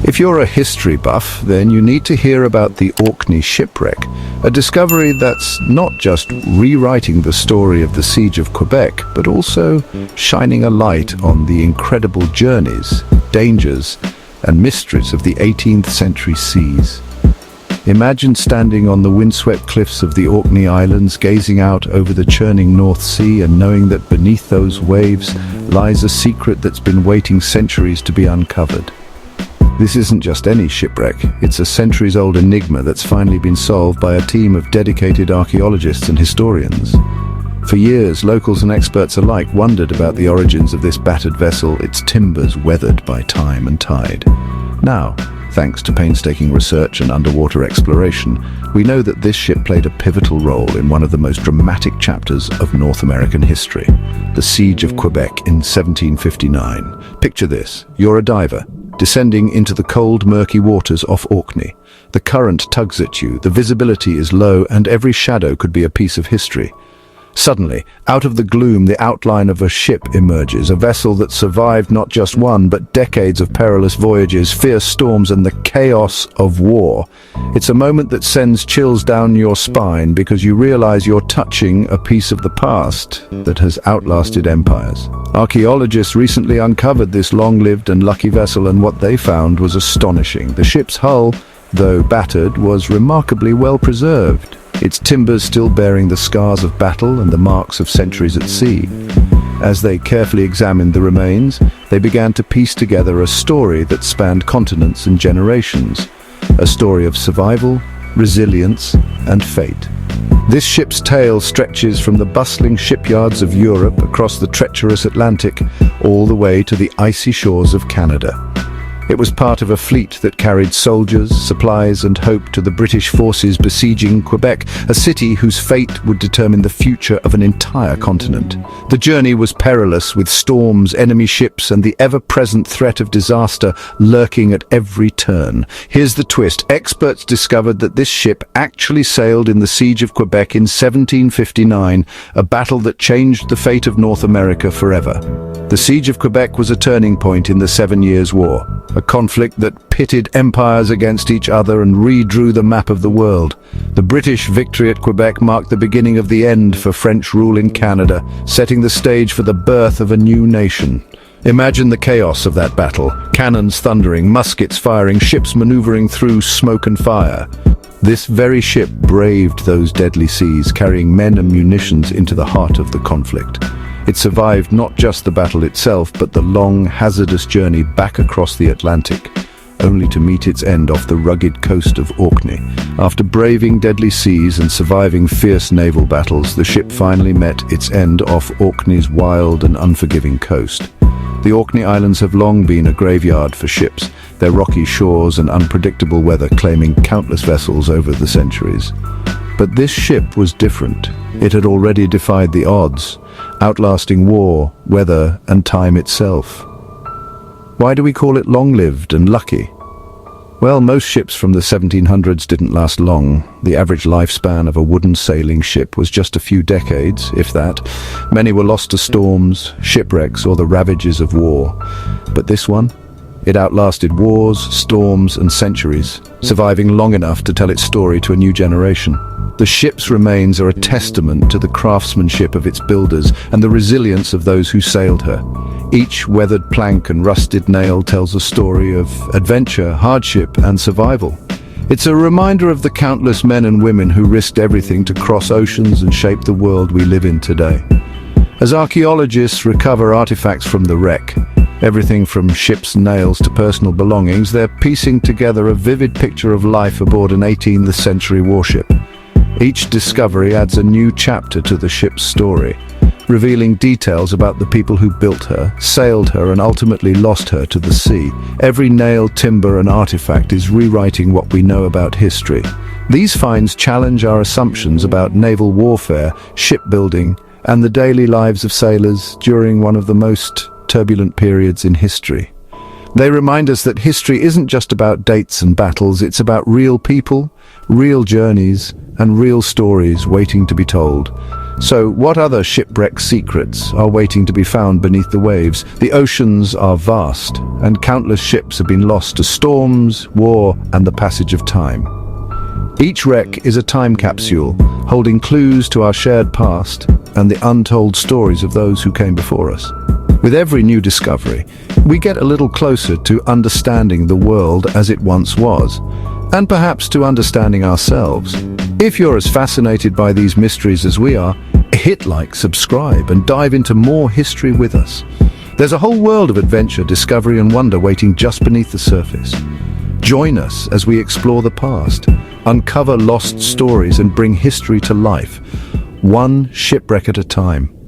If you're a history buff, then you need to hear about the Orkney shipwreck, a discovery that's not just rewriting the story of the Siege of Quebec, but also shining a light on the incredible journeys, dangers, and mysteries of the 18th century seas. Imagine standing on the windswept cliffs of the Orkney Islands, gazing out over the churning North Sea and knowing that beneath those waves lies a secret that's been waiting centuries to be uncovered. This isn't just any shipwreck, it's a centuries-old enigma that's finally been solved by a team of dedicated archaeologists and historians. For years, locals and experts alike wondered about the origins of this battered vessel, its timbers weathered by time and tide. Now, thanks to painstaking research and underwater exploration, we know that this ship played a pivotal role in one of the most dramatic chapters of North American history, the Siege of Quebec in 1759. Picture this: you're a diver, descending into the cold, murky waters off Orkney. The current tugs at you, the visibility is low, and every shadow could be a piece of history. Suddenly, out of the gloom, the outline of a ship emerges, a vessel that survived not just one, but decades of perilous voyages, fierce storms, and the chaos of war. It's a moment that sends chills down your spine because you realize you're touching a piece of the past that has outlasted empires. Archaeologists recently uncovered this long-lived and lucky vessel, and what they found was astonishing. The ship's hull, though battered, was remarkably well preserved, its timbers still bearing the scars of battle and the marks of centuries at sea. As they carefully examined the remains, they began to piece together a story that spanned continents and generations, a story of survival, resilience, and fate. This ship's tale stretches from the bustling shipyards of Europe across the treacherous Atlantic, all the way to the icy shores of Canada. It was part of a fleet that carried soldiers, supplies, and hope to the British forces besieging Quebec, a city whose fate would determine the future of an entire continent. The journey was perilous, with storms, enemy ships, and the ever-present threat of disaster lurking at every turn. Here's the twist: experts discovered that this ship actually sailed in the Siege of Quebec in 1759, a battle that changed the fate of North America forever. The Siege of Quebec was a turning point in the 7 Years' War, a conflict that pitted empires against each other and redrew the map of the world. The British victory at Quebec marked the beginning of the end for French rule in Canada, setting the stage for the birth of a new nation. Imagine the chaos of that battle: cannons thundering, muskets firing, ships maneuvering through smoke and fire. This very ship braved those deadly seas, carrying men and munitions into the heart of the conflict. It survived not just the battle itself, but the long, hazardous journey back across the Atlantic, only to meet its end off the rugged coast of Orkney. After braving deadly seas and surviving fierce naval battles, the ship finally met its end off Orkney's wild and unforgiving coast. The Orkney Islands have long been a graveyard for ships, their rocky shores and unpredictable weather claiming countless vessels over the centuries. But this ship was different. It had already defied the odds, outlasting war, weather, and time itself. Why do we call it long-lived and lucky? Well, most ships from the 1700s didn't last long. The average lifespan of a wooden sailing ship was just a few decades, if that. Many were lost to storms, shipwrecks, or the ravages of war. But this one? It outlasted wars, storms, and centuries, surviving long enough to tell its story to a new generation. The ship's remains are a testament to the craftsmanship of its builders and the resilience of those who sailed her. Each weathered plank and rusted nail tells a story of adventure, hardship, and survival. It's a reminder of the countless men and women who risked everything to cross oceans and shape the world we live in today. As archaeologists recover artifacts from the wreck, everything from ship's nails to personal belongings, they're piecing together a vivid picture of life aboard an 18th-century warship. Each discovery adds a new chapter to the ship's story, revealing details about the people who built her, sailed her, and ultimately lost her to the sea. Every nail, timber, and artifact is rewriting what we know about history. These finds challenge our assumptions about naval warfare, shipbuilding, and the daily lives of sailors during one of the most turbulent periods in history. They remind us that history isn't just about dates and battles, it's about real people, real journeys, and real stories waiting to be told. So what other shipwreck secrets are waiting to be found beneath the waves? The oceans are vast, and countless ships have been lost to storms, war, and the passage of time. Each wreck is a time capsule, holding clues to our shared past and the untold stories of those who came before us. With every new discovery, we get a little closer to understanding the world as it once was, and perhaps to understanding ourselves. If you're as fascinated by these mysteries as we are, hit like, subscribe, and dive into more history with us. There's a whole world of adventure, discovery, and wonder waiting just beneath the surface. Join us as we explore the past, uncover lost stories, and bring history to life, one shipwreck at a time.